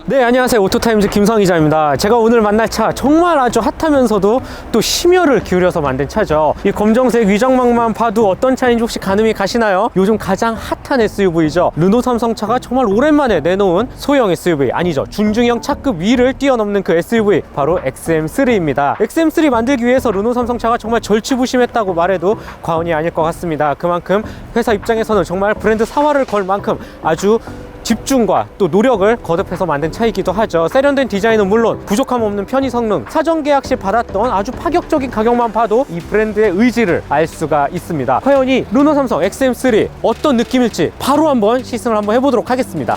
네, 안녕하세요. 오토타임즈 김성 기자입니다. 제가 오늘 만날 차 정말 아주 핫하면서도 또 심혈을 기울여서 만든 차죠. 이 검정색 위장막만 봐도 어떤 차인지 혹시 가늠이 가시나요? 요즘 가장 핫한 SUV죠. 르노 삼성차가 정말 오랜만에 내놓은 소형 SUV, 아니죠, 준중형 차급 위를 뛰어넘는 그 SUV, 바로 XM3입니다. XM3 만들기 위해서 르노 삼성차가 정말 절치부심했다고 말해도 과언이 아닐 것 같습니다. 그만큼 회사 입장에서는 정말 브랜드 사활을 걸 만큼 아주 집중과 또 노력을 거듭해서 만든 차이기도 하죠. 세련된 디자인은 물론 부족함 없는 편의 성능, 사전 계약 시 받았던 아주 파격적인 가격만 봐도 이 브랜드의 의지를 알 수가 있습니다. 과연 이 르노 삼성 XM3 어떤 느낌일지 바로 한번 시승을 한번 해보도록 하겠습니다.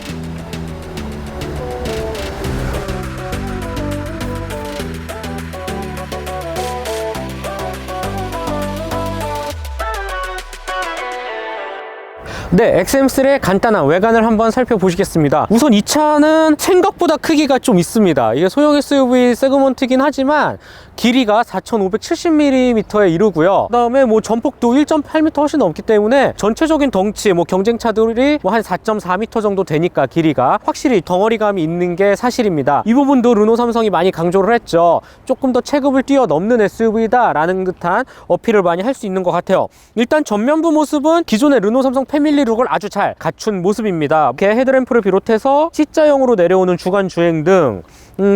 네, XM3의 간단한 외관을 한번 살펴보시겠습니다. 우선 이 차는 생각보다 크기가 좀 있습니다. 이게 소형 SUV 세그먼트긴 하지만 길이가 4,570mm에 이르고요. 그 다음에 전폭도 1.8m 훨씬 넘기 때문에 전체적인 덩치, 경쟁차들이 한 4.4m 정도 되니까 길이가 확실히 덩어리감이 있는 게 사실입니다. 이 부분도 르노 삼성이 많이 강조를 했죠. 조금 더 체급을 뛰어넘는 SUV다 라는 듯한 어필을 많이 할 수 있는 것 같아요. 일단 전면부 모습은 기존의 르노 삼성 패밀리 룩을 아주 잘 갖춘 모습입니다. 이렇게 헤드램프를 비롯해서 C자형으로 내려오는 주간주행등,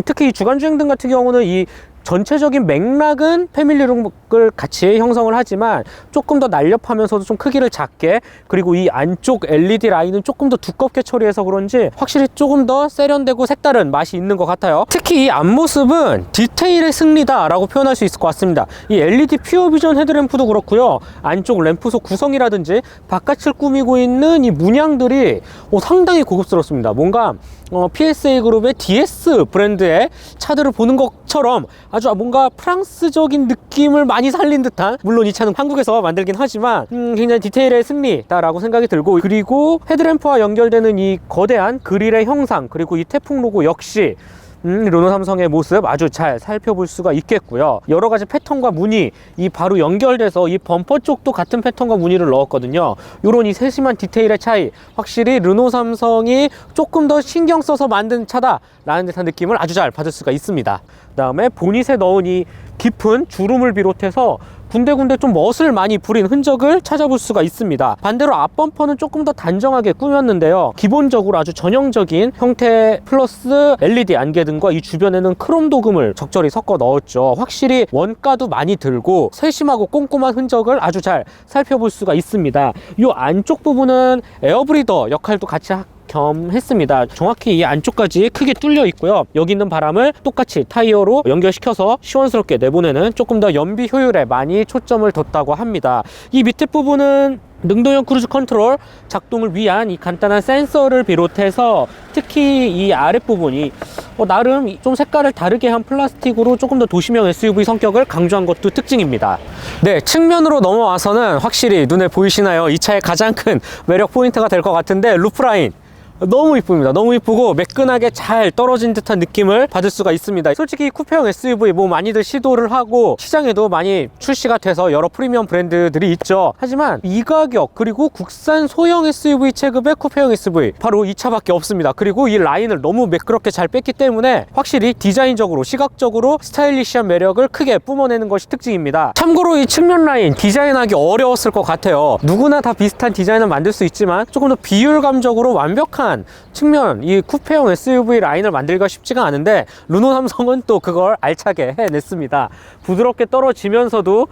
특히 이 주간주행등 같은 경우는 이 전체적인 맥락은 패밀리룩을 같이 형성을 하지만 조금 더 날렵하면서도 좀 크기를 작게, 그리고 이 안쪽 LED 라인은 조금 더 두껍게 처리해서 그런지 확실히 조금 더 세련되고 색다른 맛이 있는 것 같아요. 특히 이 앞모습은 디테일의 승리다 라고 표현할 수 있을 것 같습니다. 이 LED 퓨어 비전 헤드램프도 그렇고요, 안쪽 램프속 구성이라든지 바깥을 꾸미고 있는 이 문양들이 상당히 고급스럽습니다. 뭔가 PSA 그룹의 DS 브랜드의 차들을 보는 것처럼 아주 뭔가 프랑스적인 느낌을 많이 살린 듯한, 물론 이 차는 한국에서 만들긴 하지만 굉장히 디테일의 승리다라고 생각이 들고, 그리고 헤드램프와 연결되는 이 거대한 그릴의 형상, 그리고 이 태풍 로고 역시 르노 삼성의 모습 아주 잘 살펴볼 수가 있겠고요. 여러 가지 패턴과 무늬, 이 바로 연결돼서 이 범퍼 쪽도 같은 패턴과 무늬를 넣었거든요. 요런 이 세심한 디테일의 차이, 확실히 르노 삼성이 조금 더 신경 써서 만든 차다 라는 듯한 느낌을 아주 잘 받을 수가 있습니다. 그 다음에 보닛에 넣은 이 깊은 주름을 비롯해서 군데군데 좀 멋을 많이 부린 흔적을 찾아볼 수가 있습니다. 반대로 앞범퍼는 조금 더 단정하게 꾸몄는데요, 기본적으로 아주 전형적인 형태 플러스 LED 안개등과 이 주변에는 크롬 도금을 적절히 섞어 넣었죠. 확실히 원가도 많이 들고 세심하고 꼼꼼한 흔적을 아주 잘 살펴볼 수가 있습니다. 이 안쪽 부분은 에어브리더 역할도 같이 겸했습니다. 정확히 이 안쪽까지 크게 뚫려 있고요. 여기 있는 바람을 똑같이 타이어로 연결시켜서 시원스럽게 내보내는 조금 더 연비 효율에 많이 초점을 뒀다고 합니다. 이 밑에 부분은 능동형 크루즈 컨트롤 작동을 위한 이 간단한 센서를 비롯해서 특히 이 아랫부분이 나름 좀 색깔을 다르게 한 플라스틱으로 조금 더 도시형 SUV 성격을 강조한 것도 특징입니다. 네, 측면으로 넘어와서는 확실히 눈에 보이시나요? 이 차의 가장 큰 매력 포인트가 될 것 같은데, 루프라인 너무 이쁩니다. 너무 이쁘고 매끈하게 잘 떨어진 듯한 느낌을 받을 수가 있습니다. 솔직히 쿠페형 SUV 많이들 시도를 하고 시장에도 많이 출시가 돼서 여러 프리미엄 브랜드들이 있죠. 하지만 이 가격, 그리고 국산 소형 SUV 체급의 쿠페형 SUV 바로 이 차밖에 없습니다. 그리고 이 라인을 너무 매끄럽게 잘 뺐기 때문에 확실히 디자인적으로, 시각적으로 스타일리시한 매력을 크게 뿜어내는 것이 특징입니다. 참고로 이 측면 라인 디자인하기 어려웠을 것 같아요. 누구나 다 비슷한 디자인을 만들 수 있지만 조금 더 비율감적으로 완벽한 측면, 이 쿠페형 SUV 라인을 만들기가 쉽지가 않은데 르노 삼성은 또 그걸 알차게 해냈습니다. 부드럽게 떨어지면서도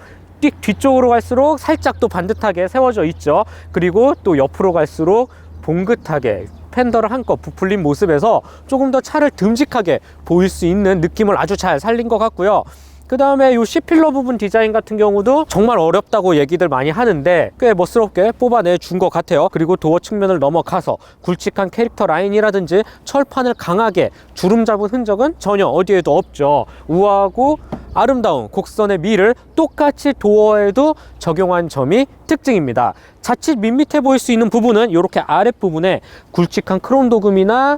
뒤쪽으로 갈수록 살짝 또 반듯하게 세워져 있죠. 그리고 또 옆으로 갈수록 봉긋하게 팬더를 한껏 부풀린 모습에서 조금 더 차를 듬직하게 보일 수 있는 느낌을 아주 잘 살린 것 같고요. 그 다음에 이 C필러 부분 디자인 같은 경우도 정말 어렵다고 얘기들 많이 하는데 꽤 멋스럽게 뽑아내 준 것 같아요. 그리고 도어 측면을 넘어가서 굵직한 캐릭터 라인이라든지 철판을 강하게 주름 잡은 흔적은 전혀 어디에도 없죠. 우아하고 아름다운 곡선의 미를 똑같이 도어에도 적용한 점이 특징입니다. 자칫 밋밋해 보일 수 있는 부분은 이렇게 아랫부분에 굵직한 크롬 도금이나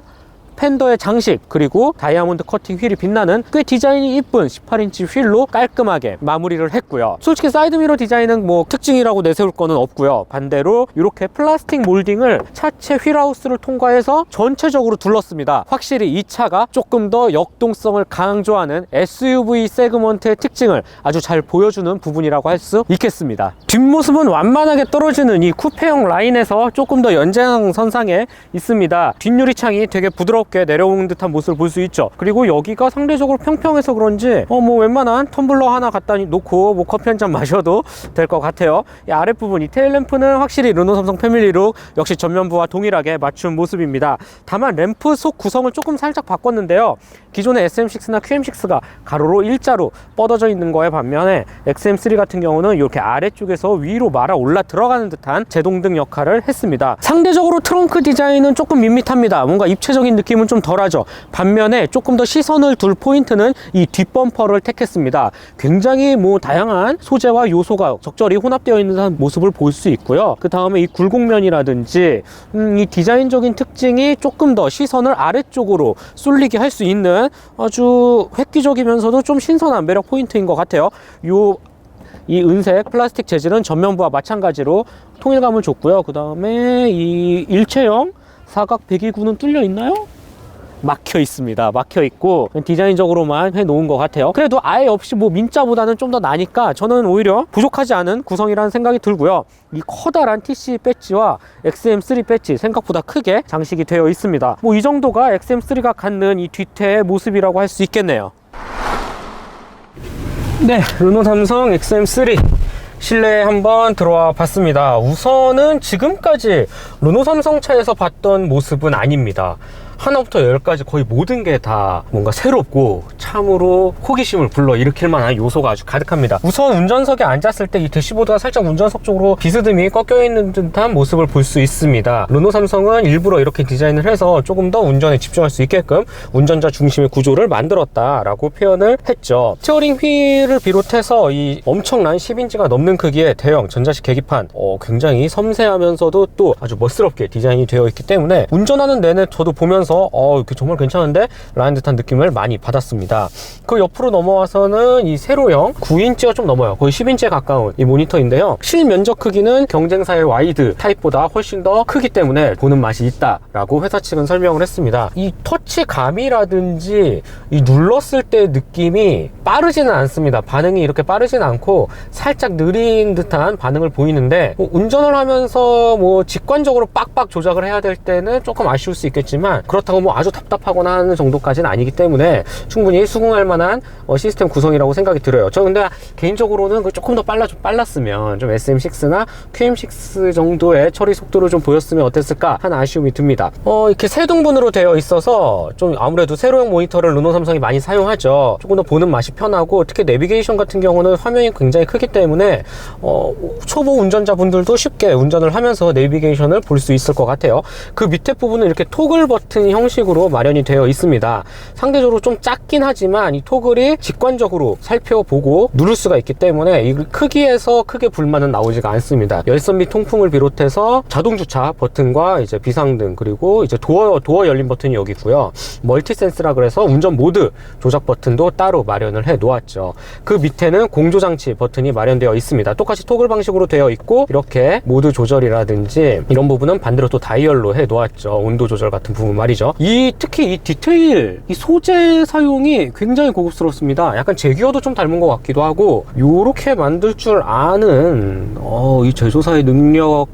펜더의 장식, 그리고 다이아몬드 커팅 휠이 빛나는 꽤 디자인이 이쁜 18인치 휠로 깔끔하게 마무리를 했고요. 솔직히 사이드미러 디자인은 뭐 특징이라고 내세울 거는 없고요. 반대로 이렇게 플라스틱 몰딩을 차체 휠하우스를 통과해서 전체적으로 둘렀습니다. 확실히 이 차가 조금 더 역동성을 강조하는 SUV 세그먼트의 특징을 아주 잘 보여주는 부분이라고 할 수 있겠습니다. 뒷모습은 완만하게 떨어지는 이 쿠페형 라인에서 조금 더 연장선상에 있습니다. 뒷유리창이 되게 부드럽게 내려오는 듯한 모습을 볼 수 있죠. 그리고 여기가 상대적으로 평평해서 그런지 뭐 웬만한 텀블러 하나 갖다 놓고 뭐 커피 한 잔 마셔도 될 것 같아요. 이 아랫부분 이 테일램프는 확실히 르노 삼성 패밀리룩 역시 전면부와 동일하게 맞춘 모습입니다. 다만 램프 속 구성을 조금 살짝 바꿨는데요. 기존의 SM6나 QM6가 가로로 일자로 뻗어져 있는 거에 반면에 XM3 같은 경우는 이렇게 아래쪽에서 위로 말아 올라 들어가는 듯한 제동등 역할을 했습니다. 상대적으로 트렁크 디자인은 조금 밋밋합니다. 뭔가 입체적인 느낌은 좀 덜하죠. 반면에 조금 더 시선을 둘 포인트는 이 뒷범퍼를 택했습니다. 굉장히 뭐 다양한 소재와 요소가 적절히 혼합되어 있는 모습을 볼 수 있고요. 그 다음에 이 굴곡면이라든지 이 디자인적인 특징이 조금 더 시선을 아래쪽으로 쏠리게 할 수 있는 아주 획기적이면서도 좀 신선한 매력 포인트인 것 같아요. 이 은색 플라스틱 재질은 전면부와 마찬가지로 통일감을 줬고요. 그 다음에 이 일체형 사각 배기구는 뚫려 있나요? 막혀 있습니다. 막혀 있고 디자인적으로만 해 놓은 것 같아요. 그래도 아예 없이 뭐 민자보다는 좀 더 나니까 저는 오히려 부족하지 않은 구성이라는 생각이 들고요. 이 커다란 TC 배지와 XM3 배지 생각보다 크게 장식이 되어 있습니다. 뭐 이 정도가 XM3가 갖는 이 뒤태의 모습이라고 할 수 있겠네요. 네, 르노 삼성 XM3 실내에 한번 들어와 봤습니다. 우선은 지금까지 르노 삼성 차에서 봤던 모습은 아닙니다. 하나부터 열까지 거의 모든 게 다 뭔가 새롭고 참으로 호기심을 불러일으킬 만한 요소가 아주 가득합니다. 우선 운전석에 앉았을 때 이 대시보드가 살짝 운전석 쪽으로 비스듬히 꺾여 있는 듯한 모습을 볼 수 있습니다. 르노 삼성은 일부러 이렇게 디자인을 해서 조금 더 운전에 집중할 수 있게끔 운전자 중심의 구조를 만들었다라고 표현을 했죠. 스티어링 휠을 비롯해서 이 엄청난 10인치가 넘는 크기의 대형 전자식 계기판 굉장히 섬세하면서도 또 아주 멋스럽게 디자인이 되어 있기 때문에 운전하는 내내 저도 보면서 이렇게 정말 괜찮은데? 라는 듯한 느낌을 많이 받았습니다. 그 옆으로 넘어와서는 이 세로형 9인치가 좀 넘어요. 거의 10인치에 가까운 이 모니터인데요. 실면적 크기는 경쟁사의 와이드 타입보다 훨씬 더 크기 때문에 보는 맛이 있다라고 회사 측은 설명을 했습니다. 이 터치감이라든지 이 눌렀을 때 느낌이 빠르지는 않습니다. 반응이 이렇게 빠르지는 않고 살짝 느린 듯한 반응을 보이는데 운전을 하면서 뭐 직관적으로 빡빡 조작을 해야 될 때는 조금 아쉬울 수 있겠지만 그렇다고 뭐 아주 답답하거나 하는 정도까지는 아니기 때문에 충분히 수긍할 만한 시스템 구성이라고 생각이 들어요. 저 근데 개인적으로는 조금 더 빨랐으면 좀 SM6나 QM6 정도의 처리 속도를 좀 보였으면 어땠을까 하는 아쉬움이 듭니다. 이렇게 세 등분으로 되어 있어서 좀 아무래도 세로형 모니터를 르노 삼성이 많이 사용하죠. 조금 더 보는 맛이 편하고 특히 내비게이션 같은 경우는 화면이 굉장히 크기 때문에 초보 운전자분들도 쉽게 운전을 하면서 내비게이션을 볼 수 있을 것 같아요. 그 밑에 부분은 이렇게 토글 버튼 형식으로 마련이 되어 있습니다. 상대적으로 좀 작긴 하지만 이 토글이 직관적으로 살펴보고 누를 수가 있기 때문에 이 크기에서 크게 불만은 나오지가 않습니다. 열선 및 통풍을 비롯해서 자동 주차 버튼과 이제 비상등 그리고 이제 도어 열림 버튼이 여기 있고요. 멀티 센스라 그래서 운전 모드 조작 버튼도 따로 마련을 해 놓았죠. 그 밑에는 공조 장치 버튼이 마련되어 있습니다. 똑같이 토글 방식으로 되어 있고 이렇게 모드 조절이라든지 이런 부분은 반대로 또 다이얼로 해 놓았죠. 온도 조절 같은 부분 말이죠. 특히 이 디테일, 이 소재 사용이 굉장히 고급스럽습니다. 약간 제규어도 좀 닮은 것 같기도 하고 요렇게 만들 줄 아는 이 제조사의 능력,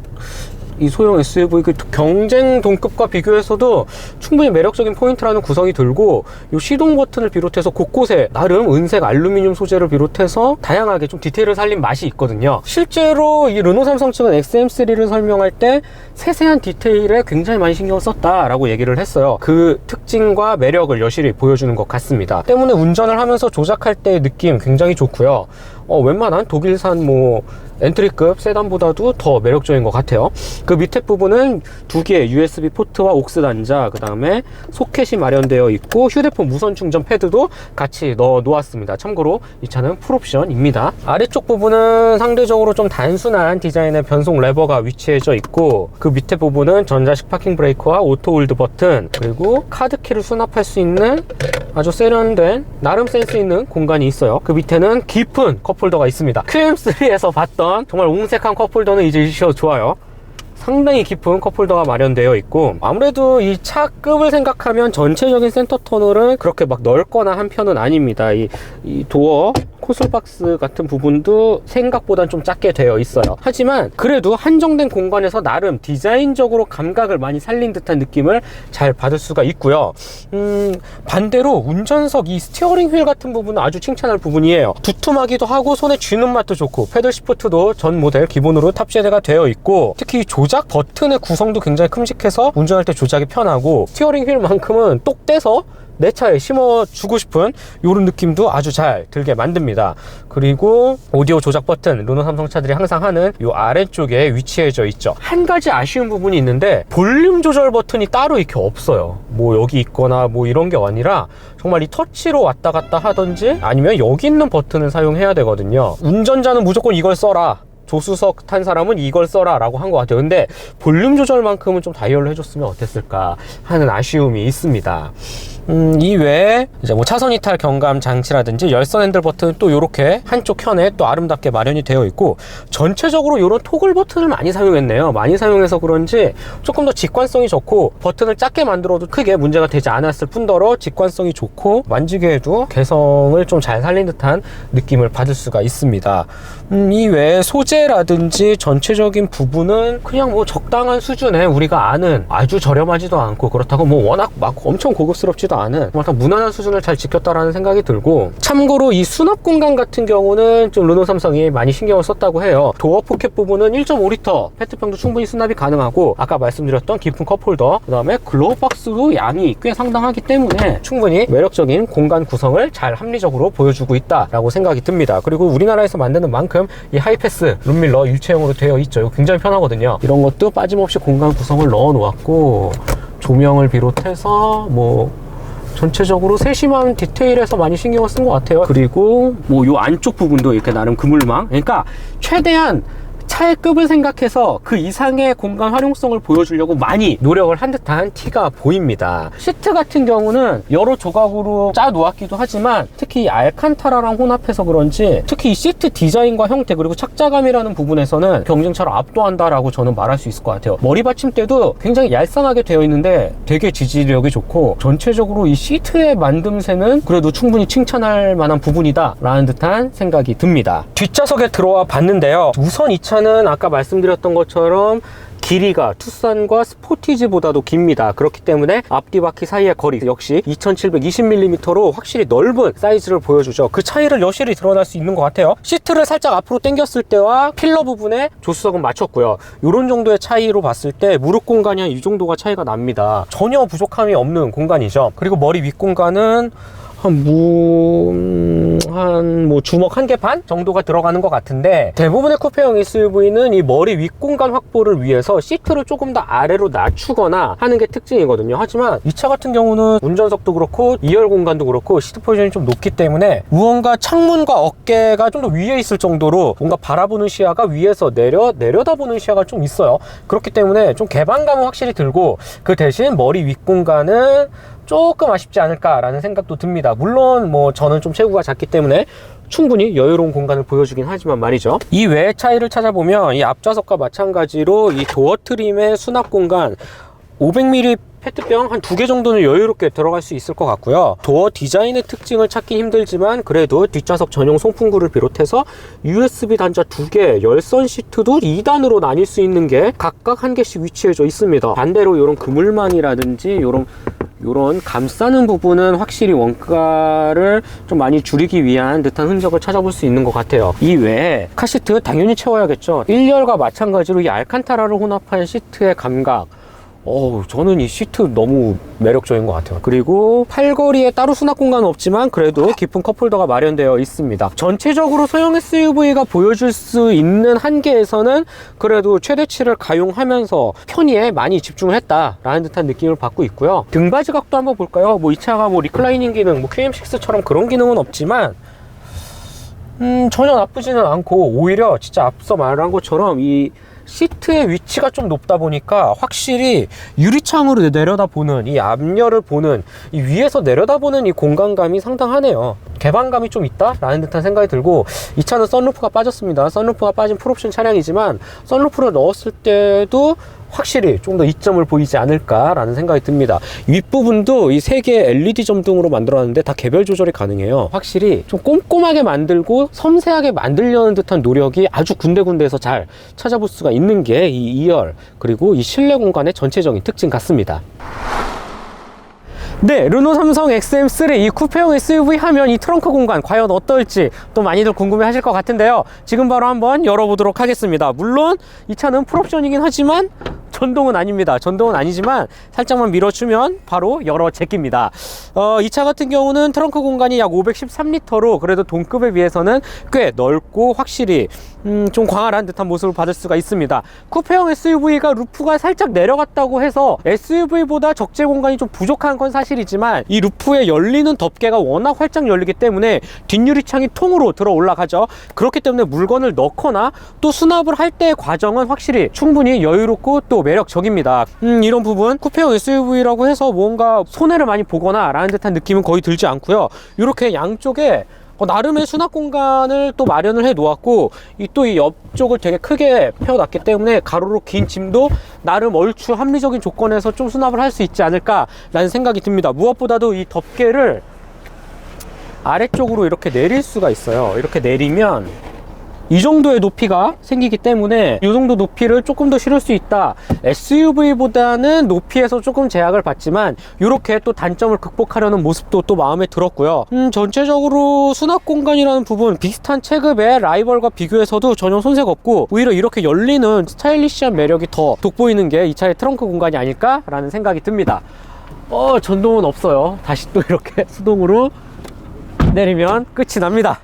이 소형 SUV 그 경쟁 동급과 비교해서도 충분히 매력적인 포인트라는 구성이 들고 이 시동 버튼을 비롯해서 곳곳에 나름 은색 알루미늄 소재를 비롯해서 다양하게 좀 디테일을 살린 맛이 있거든요. 실제로 이 르노 삼성 측은 XM3를 설명할 때 세세한 디테일에 굉장히 많이 신경을 썼다라고 얘기를 했어요. 그 특징과 매력을 여실히 보여주는 것 같습니다. 때문에 운전을 하면서 조작할 때의 느낌 굉장히 좋고요. 웬만한 독일산 엔트리급 세단보다도 더 매력적인 것 같아요. 그 밑에 부분은 두 개의 USB 포트와 옥스 단자, 그 다음에 소켓이 마련되어 있고 휴대폰 무선 충전 패드도 같이 넣어 놓았습니다. 참고로 이 차는 풀옵션입니다. 아래쪽 부분은 상대적으로 좀 단순한 디자인의 변속 레버가 위치해져 있고, 그 밑에 부분은 전자식 파킹 브레이크와 오토 홀드 버튼, 그리고 카드키를 수납할 수 있는 아주 세련된 나름 센스 있는 공간이 있어요. 그 밑에는 깊은 컵홀더가 있습니다. QM3에서 봤던 정말 옹색한 컵홀더는 잊으셔도 좋아요. 상당히 깊은 컵홀더가 마련되어 있고, 아무래도 이 차 급을 생각하면 전체적인 센터 터널은 그렇게 막 넓거나 한 편은 아닙니다. 이 도어 콘솔박스 같은 부분도 생각보단 좀 작게 되어 있어요. 하지만 그래도 한정된 공간에서 나름 디자인적으로 감각을 많이 살린 듯한 느낌을 잘 받을 수가 있고요. 반대로 운전석 이 스티어링 휠 같은 부분은 아주 칭찬할 부분이에요. 두툼하기도 하고 손에 쥐는 맛도 좋고, 패들 시프트도 전 모델 기본으로 탑재가 되어 있고, 특히 조작 버튼의 구성도 굉장히 큼직해서 운전할 때 조작이 편하고, 스티어링 휠만큼은 똑 떼서 내 차에 심어주고 싶은 이런 느낌도 아주 잘 들게 만듭니다. 그리고 오디오 조작 버튼, 르노 삼성 차들이 항상 하는 이 아래쪽에 위치해져 있죠. 한 가지 아쉬운 부분이 있는데 볼륨 조절 버튼이 따로 이렇게 없어요. 뭐 여기 있거나 뭐 이런 게 아니라 정말 이 터치로 왔다 갔다 하든지 아니면 여기 있는 버튼을 사용해야 되거든요. 운전자는 무조건 이걸 써라, 조수석 탄 사람은 이걸 써라 라고 한 것 같아요. 근데 볼륨 조절만큼은 좀 다이얼로 해줬으면 어땠을까 하는 아쉬움이 있습니다. 이외에 이제 뭐 차선 이탈 경감 장치라든지 열선 핸들 버튼 또 이렇게 한쪽 켠에 또 아름답게 마련이 되어 있고, 전체적으로 이런 토글 버튼을 많이 사용했네요. 많이 사용해서 그런지 조금 더 직관성이 좋고, 버튼을 작게 만들어도 크게 문제가 되지 않았을 뿐더러 직관성이 좋고 만지기에도 개성을 좀 잘 살린 듯한 느낌을 받을 수가 있습니다. 이외에 소재라든지 전체적인 부분은 그냥 뭐 적당한 수준의 우리가 아는, 아주 저렴하지도 않고 그렇다고 뭐 워낙 막 엄청 고급스럽지도 않은 정말 무난한 수준을 잘 지켰다라는 생각이 들고, 참고로 이 수납 공간 같은 경우는 좀 르노 삼성이 많이 신경을 썼다고 해요. 도어 포켓 부분은 1.5리터 페트병도 충분히 수납이 가능하고, 아까 말씀드렸던 깊은 컵홀더, 그 다음에 글로우 박스도 양이 꽤 상당하기 때문에 충분히 매력적인 공간 구성을 잘 합리적으로 보여주고 있다라고 생각이 듭니다. 그리고 우리나라에서 만드는 만큼 이 하이패스 룸밀러 일체형으로 되어 있죠. 이거 굉장히 편하거든요. 이런 것도 빠짐없이 공간 구성을 넣어 놓았고, 조명을 비롯해서 뭐 전체적으로 세심한 디테일에서 많이 신경을 쓴 것 같아요. 그리고 뭐 요 안쪽 부분도 이렇게 나름 그물망, 그러니까 최대한 차의 급을 생각해서 그 이상의 공간 활용성을 보여주려고 많이 노력을 한 듯한 티가 보입니다. 시트 같은 경우는 여러 조각으로 짜 놓았기도 하지만, 특히 알칸타라랑 혼합해서 그런지 특히 이 시트 디자인과 형태 그리고 착자감이라는 부분에서는 경쟁차를 압도한다라고 저는 말할 수 있을 것 같아요. 머리 받침대도 굉장히 얄쌍하게 되어 있는데 되게 지지력이 좋고, 전체적으로 이 시트의 만듦새는 그래도 충분히 칭찬할 만한 부분이다 라는 듯한 생각이 듭니다. 뒷좌석에 들어와 봤는데요, 우선 이 차는 아까 말씀드렸던 것처럼 길이가 투싼과 스포티지보다도 깁니다. 그렇기 때문에 앞뒤 바퀴 사이의 거리 역시 2720mm로 확실히 넓은 사이즈를 보여주죠. 그 차이를 여실히 드러날 수 있는 것 같아요. 시트를 살짝 앞으로 당겼을 때와 필러 부분에 조수석은 맞췄고요. 이런 정도의 차이로 봤을 때 무릎 공간이 한 이 정도가 차이가 납니다. 전혀 부족함이 없는 공간이죠. 그리고 머리 윗 공간은 뭐 주먹 한 개 반 정도가 들어가는 것 같은데, 대부분의 쿠페형 SUV는 이 머리 윗공간 확보를 위해서 시트를 조금 더 아래로 낮추거나 하는 게 특징이거든요. 하지만 이 차 같은 경우는 운전석도 그렇고 2열 공간도 그렇고 시트 포지션이 좀 높기 때문에 무언가 창문과 어깨가 좀 더 위에 있을 정도로 뭔가 바라보는 시야가 위에서 내려다보는 시야가 좀 있어요. 그렇기 때문에 좀 개방감은 확실히 들고, 그 대신 머리 윗공간은 조금 아쉽지 않을까라는 생각도 듭니다. 물론 뭐 저는 좀 체구가 작기 때문에 충분히 여유로운 공간을 보여주긴 하지만 말이죠. 이 외의 차이를 찾아보면 이 앞좌석과 마찬가지로 이 도어 트림의 수납 공간 500mm 페트병 한 2개 정도는 여유롭게 들어갈 수 있을 것 같고요. 도어 디자인의 특징을 찾기 힘들지만 그래도 뒷좌석 전용 송풍구를 비롯해서 USB 단자 2개, 열선 시트도 2단으로 나뉠 수 있는 게 각각 한 개씩 위치해져 있습니다. 반대로 이런 그물망이라든지 요런 감싸는 부분은 확실히 원가를 좀 많이 줄이기 위한 듯한 흔적을 찾아볼 수 있는 것 같아요. 이 외에 카시트 당연히 채워야겠죠. 1열과 마찬가지로 이 알칸타라를 혼합한 시트의 감각, 저는 이 시트 너무 매력적인 것 같아요. 그리고 팔걸이에 따로 수납 공간은 없지만 그래도 깊은 컵홀더가 마련되어 있습니다. 전체적으로 소형 SUV가 보여줄 수 있는 한계에서는 그래도 최대치를 가용하면서 편의에 많이 집중을 했다라는 듯한 느낌을 받고 있고요. 등받이 각도 한번 볼까요? 이 차가 리클라이닝 기능, QM6처럼 그런 기능은 없지만 전혀 나쁘지는 않고, 오히려 진짜 앞서 말한 것처럼 이 시트의 위치가 좀 높다 보니까 확실히 유리창으로 내려다보는 이 앞열을 보는, 이 위에서 내려다보는 이 공간감이 상당하네요. 개방감이 좀 있다? 라는 듯한 생각이 들고, 이 차는 썬루프가 빠졌습니다. 썬루프가 빠진 풀옵션 차량이지만 썬루프를 넣었을 때도 확실히 좀 더 이점을 보이지 않을까라는 생각이 듭니다. 윗부분도 이 3개의 LED 점등으로 만들어놨는데 다 개별 조절이 가능해요. 확실히 좀 꼼꼼하게 만들고 섬세하게 만들려는 듯한 노력이 아주 군데군데에서 잘 찾아볼 수가 있는 게 이 2열 그리고 이 실내 공간의 전체적인 특징 같습니다. 네, 르노 삼성 XM3 이 쿠페형 SUV 하면 이 트렁크 공간 과연 어떨지 또 많이들 궁금해 하실 것 같은데요. 지금 바로 한번 열어보도록 하겠습니다. 물론 이 차는 풀옵션이긴 하지만 전동은 아닙니다. 전동은 아니지만 살짝만 밀어주면 바로 열어 제낍니다. 이 차 같은 경우는 트렁크 공간이 약 513리터로 그래도 동급에 비해서는 꽤 넓고 확실히 좀 광활한 듯한 모습을 받을 수가 있습니다. 쿠페형 SUV가 루프가 살짝 내려갔다고 해서 SUV보다 적재 공간이 좀 부족한 건 사실이지만, 이 루프에 열리는 덮개가 워낙 활짝 열리기 때문에 뒷유리창이 통으로 들어 올라가죠. 그렇기 때문에 물건을 넣거나 또 수납을 할 때의 과정은 확실히 충분히 여유롭고 또 매력적입니다. 이런 부분 쿠페형 SUV라고 해서 뭔가 손해를 많이 보거나 라는 듯한 느낌은 거의 들지 않고요. 이렇게 양쪽에 나름의 수납 공간을 또 마련을 해 놓았고, 또 이 옆쪽을 되게 크게 펴놨기 때문에 가로로 긴 짐도 나름 얼추 합리적인 조건에서 좀 수납을 할 수 있지 않을까 라는 생각이 듭니다. 무엇보다도 이 덮개를 아래쪽으로 이렇게 내릴 수가 있어요. 이렇게 내리면 이 정도의 높이가 생기기 때문에 이 정도 높이를 조금 더 실을 수 있다. SUV보다는 높이에서 조금 제약을 받지만 이렇게 또 단점을 극복하려는 모습도 또 마음에 들었고요. 전체적으로 수납 공간이라는 부분 비슷한 체급의 라이벌과 비교해서도 전혀 손색 없고, 오히려 이렇게 열리는 스타일리시한 매력이 더 돋보이는 게 이 차의 트렁크 공간이 아닐까라는 생각이 듭니다. 전동은 없어요. 다시 또 이렇게 수동으로 내리면 끝이 납니다.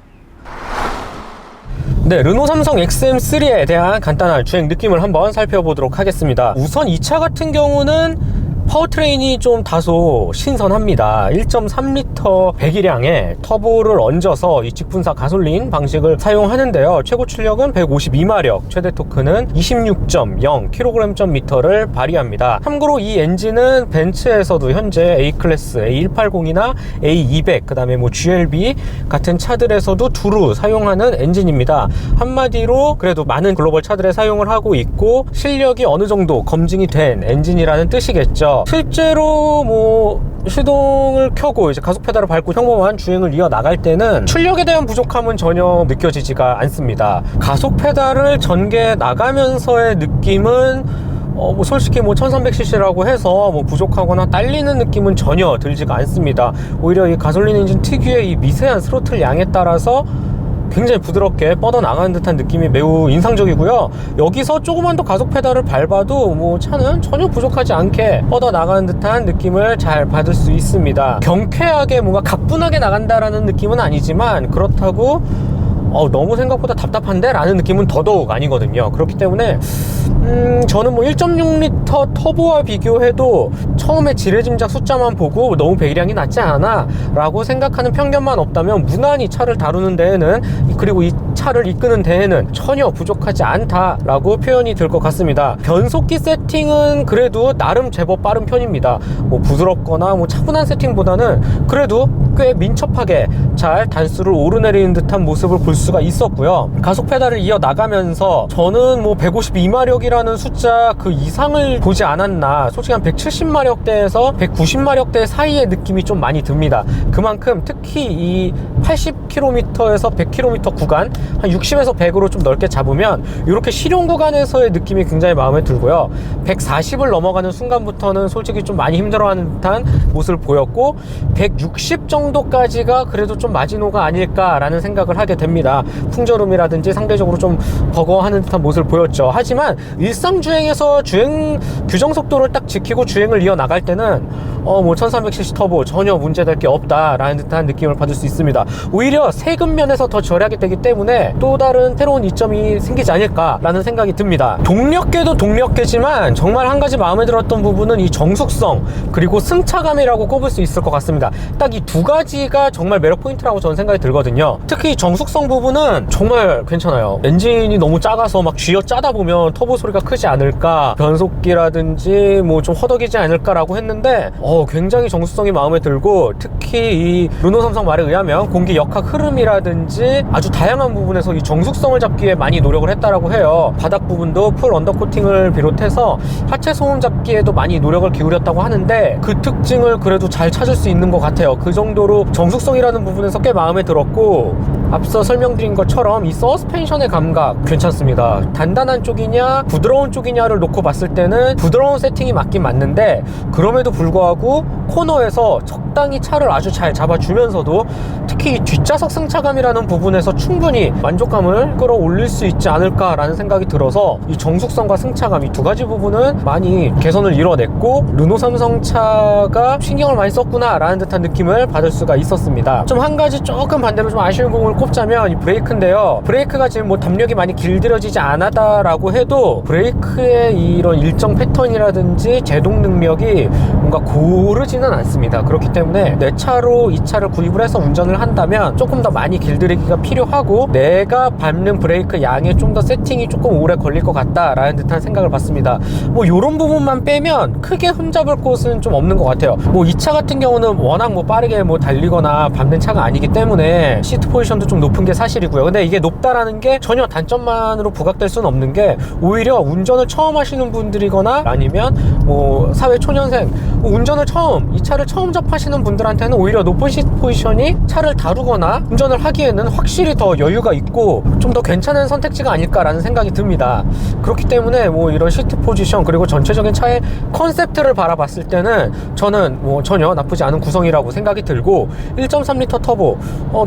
네, 르노 삼성 XM3에 대한 간단한 주행 느낌을 한번 살펴보도록 하겠습니다. 우선 이 차 같은 경우는 파워트레인이 좀 다소 신선합니다. 1.3L 배기량에 터보를 얹어서 이 직분사 가솔린 방식을 사용하는데요. 최고 출력은 152마력, 최대 토크는 26.0kgm/M를 발휘합니다. 참고로 이 엔진은 벤츠에서도 현재 A클래스 A180이나 A200, 그 다음에 GLB 같은 차들에서도 두루 사용하는 엔진입니다. 한마디로 그래도 많은 글로벌 차들에 사용을 하고 있고 실력이 어느 정도 검증이 된 엔진이라는 뜻이겠죠. 실제로 시동을 켜고 이제 가속 페달을 밟고 평범한 주행을 이어나갈 때는 출력에 대한 부족함은 전혀 느껴지지가 않습니다. 가속 페달을 전개 나가면서의 느낌은 솔직히 1300cc라고 해서 부족하거나 딸리는 느낌은 전혀 들지가 않습니다. 오히려 이 가솔린 엔진 특유의 이 미세한 스로틀 양에 따라서 굉장히 부드럽게 뻗어나가는 듯한 느낌이 매우 인상적이고요. 여기서 조금만 더 가속 페달을 밟아도 차는 전혀 부족하지 않게 뻗어나가는 듯한 느낌을 잘 받을 수 있습니다. 경쾌하게 뭔가 가뿐하게 나간다라는 느낌은 아니지만, 그렇다고 너무 생각보다 답답한데? 라는 느낌은 더더욱 아니거든요. 그렇기 때문에 저는 1.6L 터보와 비교해도 처음에 지레짐작 숫자만 보고 너무 배기량이 낮지 않아 라고 생각하는 편견만 없다면 무난히 차를 다루는 데에는, 그리고 이 차를 이끄는 데에는 전혀 부족하지 않다 라고 표현이 될 것 같습니다. 변속기 세팅은 그래도 나름 제법 빠른 편입니다. 부드럽거나 차분한 세팅보다는 그래도 꽤 민첩하게 잘 단수를 오르내리는 듯한 모습을 볼 수가 있었고요. 가속 페달을 이어 나가면서 저는 152마력이라는 숫자 그 이상을 보지 않았나, 솔직히 한 170마력대에서 190마력대 사이의 느낌이 좀 많이 듭니다. 그만큼 특히 이 80km에서 100km 구간 한 60에서 100으로 좀 넓게 잡으면 이렇게 실용 구간에서의 느낌이 굉장히 마음에 들고요. 140을 넘어가는 순간부터는 솔직히 좀 많이 힘들어하는 듯한 모습을 보였고, 160 정도까지가 그래도 좀 마지노가 아닐까라는 생각을 하게 됩니다. 있습니다. 풍절음이라든지 상대적으로 좀 버거워하는 듯한 모습을 보였죠. 하지만 일상주행에서 주행 규정 속도를 딱 지키고 주행을 이어나갈 때는 뭐 1300cc 터보 전혀 문제될 게 없다라는 듯한 느낌을 받을 수 있습니다. 오히려 세금 면에서 더 절약이 되기 때문에 또 다른 새로운 이점이 생기지 않을까라는 생각이 듭니다. 동력계도 동력계지만 정말 한 가지 마음에 들었던 부분은 이 정숙성 그리고 승차감이라고 꼽을 수 있을 것 같습니다. 딱 이 두 가지가 정말 매력 포인트라고 저는 생각이 들거든요. 특히 정숙성 부분은 정말 괜찮아요. 엔진이 너무 작아서 막 쥐어 짜다 보면 터보 소리가 크지 않을까, 변속기라든지 뭐 좀 허덕이지 않을까라고 했는데 굉장히 정숙성이 마음에 들고, 특히 이 르노 삼성 말에 의하면 공기 역학 흐름이라든지 아주 다양한 부분에서 이 정숙성을 잡기 위해 많이 노력을 했다라고 해요. 바닥 부분도 풀 언더코팅을 비롯해서 하체 소음 잡기에도 많이 노력을 기울였다고 하는데 그 특징을 그래도 잘 찾을 수 있는 것 같아요. 그 정도로 정숙성이라는 부분에서 꽤 마음에 들었고, 앞서 설명드린 것처럼 이 서스펜션의 감각 괜찮습니다. 단단한 쪽이냐 부드러운 쪽이냐를 놓고 봤을 때는 부드러운 세팅이 맞긴 맞는데, 그럼에도 불구하고 코너에서 적당히 차를 아주 잘 잡아주면서도 특히 뒷좌석 승차감이라는 부분에서 충분히 만족감을 끌어올릴 수 있지 않을까라는 생각이 들어서 이 정숙성과 승차감 이 두 가지 부분은 많이 개선을 이뤄냈고, 르노 삼성 차가 신경을 많이 썼구나 라는 듯한 느낌을 받을 수가 있었습니다. 좀 한 가지 조금 반대로 좀 아쉬운 부분을 꼽자면 이 브레이크인데요. 브레이크가 지금 뭐 담력이 많이 길들여지지 않았다라고 해도 브레이크의 이런 일정 패턴이라든지 제동 능력이 뭔가 고르지는 않습니다. 그렇기 때문에 내 차로 이 차를 구입을 해서 운전을 한다면 조금 더 많이 길들이기가 필요하고, 내가 밟는 브레이크 양에 좀 더 세팅이 조금 오래 걸릴 것 같다라는 듯한 생각을 받습니다. 뭐 요런 부분만 빼면 크게 흠잡을 곳은 좀 없는 것 같아요. 뭐 이 차 같은 경우는 워낙 뭐 빠르게 뭐 달리거나 밟는 차가 아니기 때문에 시트 포지션도 좀 높은 게 사실이고요. 근데 이게 높다라는 게 전혀 단점만으로 부각될 수는 없는 게, 오히려 운전을 처음 하시는 분들이거나 아니면 뭐 사회 초년생, 운전을 이 차를 처음 접하시는 분들한테는 오히려 높은 시트 포지션이 차를 다루거나 운전을 하기에는 확실히 더 여유가 있고 좀 더 괜찮은 선택지가 아닐까라는 생각이 듭니다. 그렇기 때문에 뭐 이런 시트 포지션 그리고 전체적인 차의 컨셉트를 바라봤을 때는 저는 뭐 전혀 나쁘지 않은 구성이라고 생각이 들고, 1.3L 터보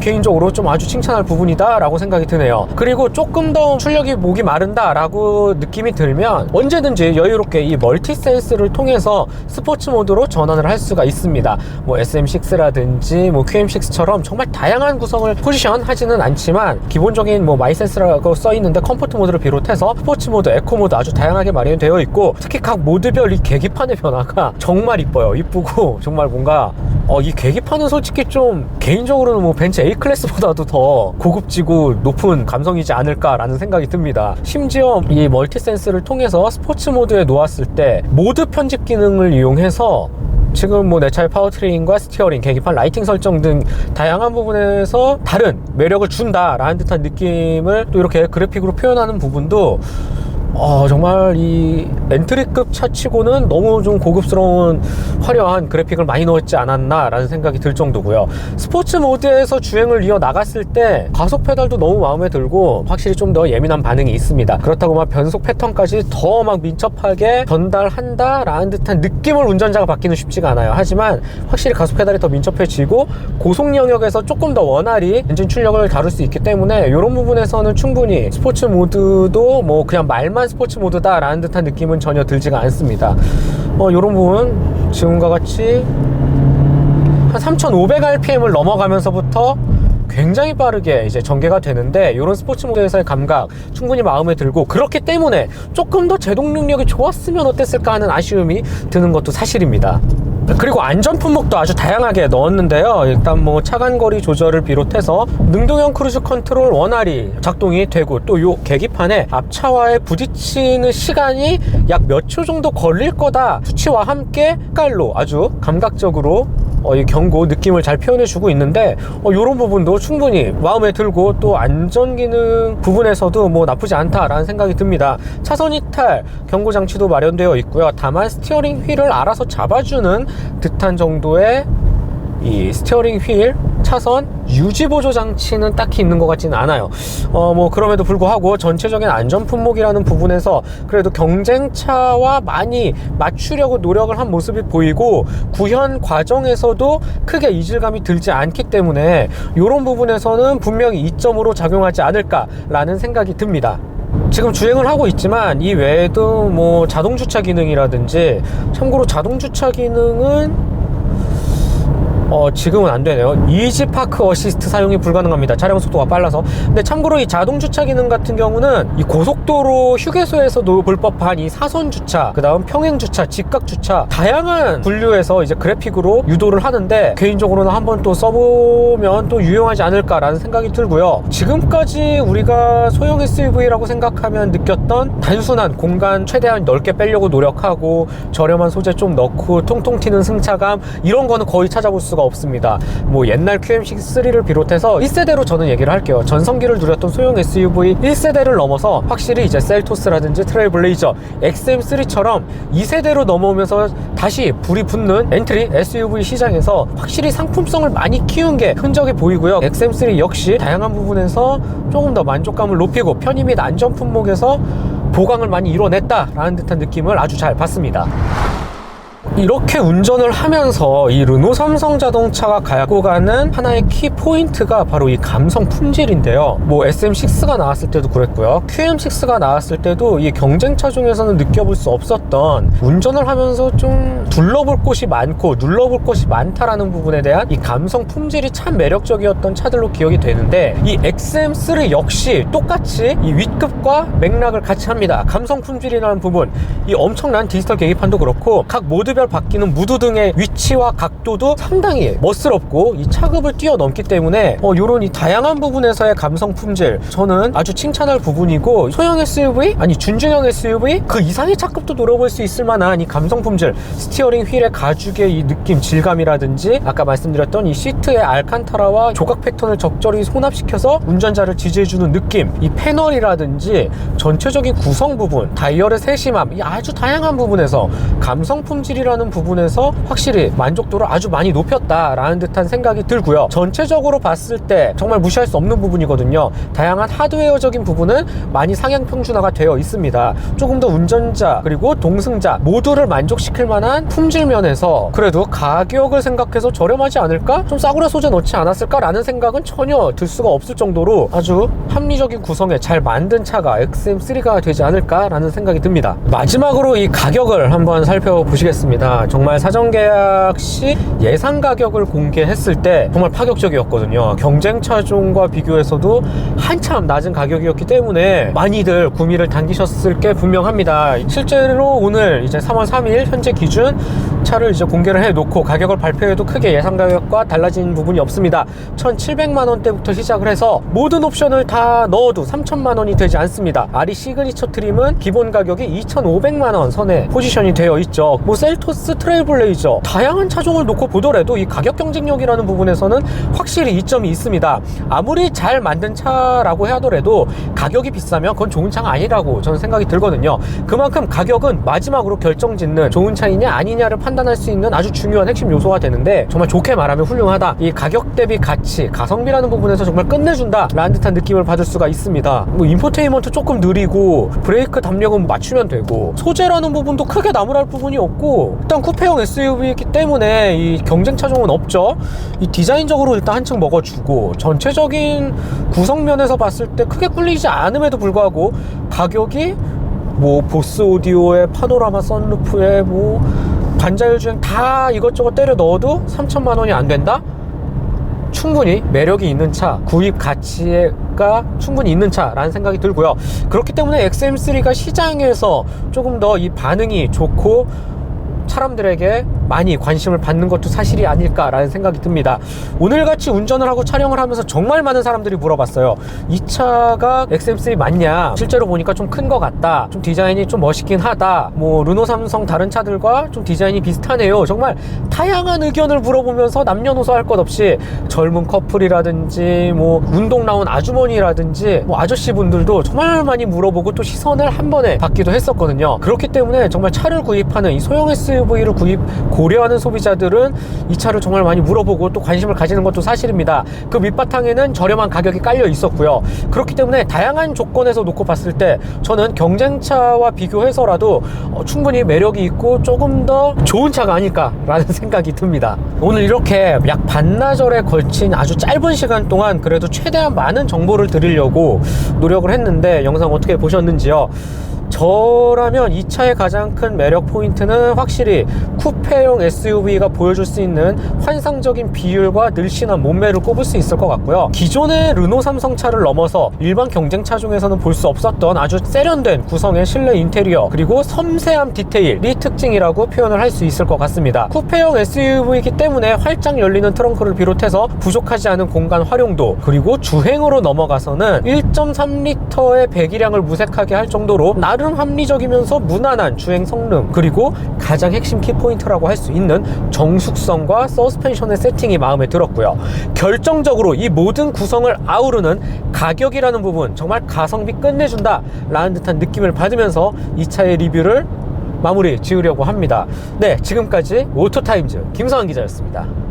개인적으로 좀 아주 칭찬할 부분이다 라고 생각이 드네요. 그리고 조금 더 출력이 목이 마른다 라고 느낌이 들면 언제든지 여유롭게 이 멀티센스를 통해서 스포츠 모드로 전환을 할 수가 있습니다. 뭐 SM6라든지 뭐 QM6처럼 정말 다양한 구성을 포지션 하지는 않지만, 기본적인 뭐 마이센스라고 써있는데 컴포트 모드를 비롯해서 스포츠 모드, 에코 모드 아주 다양하게 마련되어 있고, 특히 각 모드별 이 계기판의 변화가 정말 이뻐요. 이쁘고 정말 뭔가 이 계기판은 솔직히 좀 개인적으로는 뭐 벤츠 A클래스보다도 더 고급지고 높은 감성이지 않을까라는 생각이 듭니다. 심지어 이 멀티센스를 통해서 스포츠 모드에 놓았을 때 모드 편집 기능을 이용해서 지금 뭐 내 차의 파워트레인과 스티어링, 계기판, 라이팅 설정 등 다양한 부분에서 다른 매력을 준다라는 듯한 느낌을 또 이렇게 그래픽으로 표현하는 부분도 정말 이 엔트리급 차치고는 너무 좀 고급스러운 화려한 그래픽을 많이 넣었지 않았나 라는 생각이 들 정도고요. 스포츠 모드에서 주행을 이어 나갔을 때 가속 페달도 너무 마음에 들고 확실히 좀 더 예민한 반응이 있습니다. 그렇다고 막 변속 패턴까지 더 막 민첩하게 전달한다 라는 듯한 느낌을 운전자가 받기는 쉽지가 않아요. 하지만 확실히 가속 페달이 더 민첩해지고 고속 영역에서 조금 더 원활히 엔진 출력을 다룰 수 있기 때문에 이런 부분에서는 충분히 스포츠 모드도 뭐 그냥 말만 스포츠 모드다 라는 듯한 느낌은 전혀 들지가 않습니다. 이런 부분 지금과 같이 한 3500rpm을 넘어가면서부터 굉장히 빠르게 이제 전개가 되는데, 이런 스포츠 모드에서의 감각 충분히 마음에 들고, 그렇기 때문에 조금 더 제동 능력이 좋았으면 어땠을까 하는 아쉬움이 드는 것도 사실입니다. 그리고 안전 품목도 아주 다양하게 넣었는데요. 일단 뭐 차간거리 조절을 비롯해서 능동형 크루즈 컨트롤 원활히 작동이 되고, 또 요 계기판에 앞차와의 부딪히는 시간이 약 몇 초 정도 걸릴 거다 수치와 함께 색깔로 아주 감각적으로 이 경고 느낌을 잘 표현해주고 있는데, 이런 부분도 충분히 마음에 들고, 또 안전기능 부분에서도 뭐 나쁘지 않다라는 생각이 듭니다. 차선 이탈 경고 장치도 마련되어 있고요. 다만 스티어링 휠을 알아서 잡아주는 듯한 정도의 이 스티어링 휠 차선 유지보조 장치는 딱히 있는 것 같지는 않아요. 뭐 그럼에도 불구하고 전체적인 안전 품목이라는 부분에서 그래도 경쟁차와 많이 맞추려고 노력을 한 모습이 보이고, 구현 과정에서도 크게 이질감이 들지 않기 때문에 이런 부분에서는 분명히 이점으로 작용하지 않을까라는 생각이 듭니다. 지금 주행을 하고 있지만 이 외에도 뭐 자동주차 기능이라든지, 참고로 자동주차 기능은 지금은 안 되네요. 이지 파크 어시스트 사용이 불가능합니다. 차량 속도가 빨라서. 근데 참고로 이 자동 주차 기능 같은 경우는 이 고속도로 휴게소에서도 볼 법한 이 사선 주차, 그 다음 평행 주차, 직각 주차, 다양한 분류에서 이제 그래픽으로 유도를 하는데, 개인적으로는 한번 또 써보면 또 유용하지 않을까라는 생각이 들고요. 지금까지 우리가 소형 SUV라고 생각하면 느꼈던 단순한 공간 최대한 넓게 빼려고 노력하고 저렴한 소재 좀 넣고 통통 튀는 승차감, 이런 거는 거의 찾아볼 수가 없습니다. 뭐 옛날 QM63를 비롯해서 1세대로 저는 얘기를 할게요. 전성기를 누렸던 소형 SUV 1세대를 넘어서 확실히 이제 셀토스라든지 트레일블레이저, XM3처럼 2세대로 넘어오면서 다시 불이 붙는 엔트리 SUV 시장에서 확실히 상품성을 많이 키운 게 흔적이 보이고요. XM3 역시 다양한 부분에서 조금 더 만족감을 높이고 편의 및 안전 품목에서 보강을 많이 이뤄냈다라는 듯한 느낌을 아주 잘 받습니다. 이렇게 운전을 하면서 이 르노 삼성 자동차가 갖고 가는 하나의 키 포인트가 바로 이 감성 품질인데요. 뭐 SM6가 나왔을 때도 그랬고요, QM6가 나왔을 때도 이 경쟁차 중에서는 느껴볼 수 없었던, 운전을 하면서 좀 둘러볼 곳이 많고 눌러볼 곳이 많다라는 부분에 대한 이 감성 품질이 참 매력적이었던 차들로 기억이 되는데, 이 XM3 역시 똑같이 이 윗급과 맥락을 같이 합니다. 감성 품질이라는 부분, 이 엄청난 디지털 계기판도 그렇고 각 모드별 바뀌는 무드 등의 위치와 각도도 상당히 멋스럽고 이 차급을 뛰어넘기 때문에 요런 이 다양한 부분에서의 감성 품질, 저는 아주 칭찬할 부분이고, 소형 SUV? 아니 준중형 SUV? 그 이상의 차급도 노려볼 수 있을 만한 이 감성 품질, 스티어링 휠의 가죽의 이 느낌, 질감이라든지 아까 말씀드렸던 이 시트의 알칸타라와 조각 패턴을 적절히 혼합시켜서 운전자를 지지해주는 느낌, 이 패널이라든지 전체적인 구성 부분, 다이얼의 세심함, 이 아주 다양한 부분에서 감성 품질이라는 부분에서 확실히 만족도를 아주 많이 높였다라는 듯한 생각이 들고요. 전체적으로 봤을 때 정말 무시할 수 없는 부분이거든요. 다양한 하드웨어적인 부분은 많이 상향 평준화가 되어 있습니다. 조금 더 운전자 그리고 동승자 모두를 만족시킬 만한 품질 면에서 그래도 가격을 생각해서 저렴하지 않을까? 좀 싸구려 소재 넣지 않았을까? 라는 생각은 전혀 들 수가 없을 정도로 아주 합리적인 구성에 잘 만든 차가 XM3가 되지 않을까? 라는 생각이 듭니다. 마지막으로 이 가격을 한번 살펴보시겠습니다. 정말 사전계약 시 예상 가격을 공개했을 때 정말 파격적이었거든요. 경쟁 차종과 비교해서도 한참 낮은 가격이었기 때문에 많이들 구미를 당기셨을 게 분명합니다. 실제로 오늘 이제 3월 3일 현재 기준 차를 이제 공개를 해놓고 가격을 발표해도 크게 예상 가격과 달라진 부분이 없습니다. 1,700만 원대부터 시작을 해서 모든 옵션을 다 넣어도 3,000만 원이 되지 않습니다. 아리 시그니처 트림은 기본 가격이 2,500만 원 선에 포지션이 되어 있죠. 뭐 셀토스, 트레일블레이저 다양한 차종을 놓고 보더라도 이 가격 경쟁력이라는 부분에서는 확실히 이점이 있습니다. 아무리 잘 만든 차라고 하더라도 가격이 비싸면 그건 좋은 차가 아니라고 저는 생각이 들거든요. 그만큼 가격은 마지막으로 결정짓는 좋은 차이냐 아니냐를 판단할 수 있는 아주 중요한 핵심 요소가 되는데, 정말 좋게 말하면 훌륭하다. 이 가격 대비 가치, 가성비라는 부분에서 정말 끝내준다 라는 듯한 느낌을 받을 수가 있습니다. 뭐 인포테인먼트 조금 느리고 브레이크 담력은 맞추면 되고, 소재라는 부분도 크게 나무랄 부분이 없고, 일단 쿠페형 SUV이기 때문에 이 경쟁 차종은 없죠. 이 디자인적으로 일단 한층 먹어주고, 전체적인 구성면에서 봤을 때 크게 꿀리지 않음에도 불구하고 가격이 뭐 보스 오디오에 파노라마 선루프에 뭐 반자율 주행 다 이것저것 때려 넣어도 3,000만 원이 안 된다? 충분히 매력이 있는 차, 구입 가치가 충분히 있는 차라는 생각이 들고요. 그렇기 때문에 XM3가 시장에서 조금 더 이 반응이 좋고 사람들에게 많이 관심을 받는 것도 사실이 아닐까라는 생각이 듭니다. 오늘같이 운전을 하고 촬영을 하면서 정말 많은 사람들이 물어봤어요. 이 차가 XM3 맞냐? 실제로 보니까 좀 큰 것 같다. 좀 디자인이 좀 멋있긴 하다. 뭐 르노 삼성 다른 차들과 좀 디자인이 비슷하네요. 정말 다양한 의견을 물어보면서 남녀노소 할 것 없이 젊은 커플이라든지 뭐 운동 나온 아주머니라든지 뭐 아저씨분들도 정말 많이 물어보고 또 시선을 한 번에 받기도 했었거든요. 그렇기 때문에 정말 차를 구입하는 이 소형 SUV를 구입 고려하는 소비자들은 이 차를 정말 많이 물어보고 또 관심을 가지는 것도 사실입니다. 그 밑바탕에는 저렴한 가격이 깔려 있었고요. 그렇기 때문에 다양한 조건에서 놓고 봤을 때 저는 경쟁차와 비교해서라도 충분히 매력이 있고 조금 더 좋은 차가 아닐까라는 생각이 듭니다. 오늘 이렇게 약 반나절에 걸친 아주 짧은 시간 동안 그래도 최대한 많은 정보를 드리려고 노력을 했는데 영상 어떻게 보셨는지요? 저라면 이 차의 가장 큰 매력 포인트는 확실히 쿠페형 SUV가 보여줄 수 있는 환상적인 비율과 늘씬한 몸매를 꼽을 수 있을 것 같고요. 기존의 르노 삼성차를 넘어서 일반 경쟁차 중에서는 볼 수 없었던 아주 세련된 구성의 실내 인테리어 그리고 섬세한 디테일이 특징이라고 표현을 할 수 있을 것 같습니다. 쿠페형 SUV이기 때문에 활짝 열리는 트렁크를 비롯해서 부족하지 않은 공간 활용도 그리고 주행으로 넘어가서는 1.3L의 배기량을 무색하게 할 정도로 나름 합리적이면서 무난한 주행 성능 그리고 가장 핵심 키포인트라고 할 수 있는 정숙성과 서스펜션의 세팅이 마음에 들었고요. 결정적으로 이 모든 구성을 아우르는 가격이라는 부분 정말 가성비 끝내준다 라는 듯한 느낌을 받으면서 이 차의 리뷰를 마무리 지으려고 합니다. 네, 지금까지 오토타임즈 김성환 기자였습니다.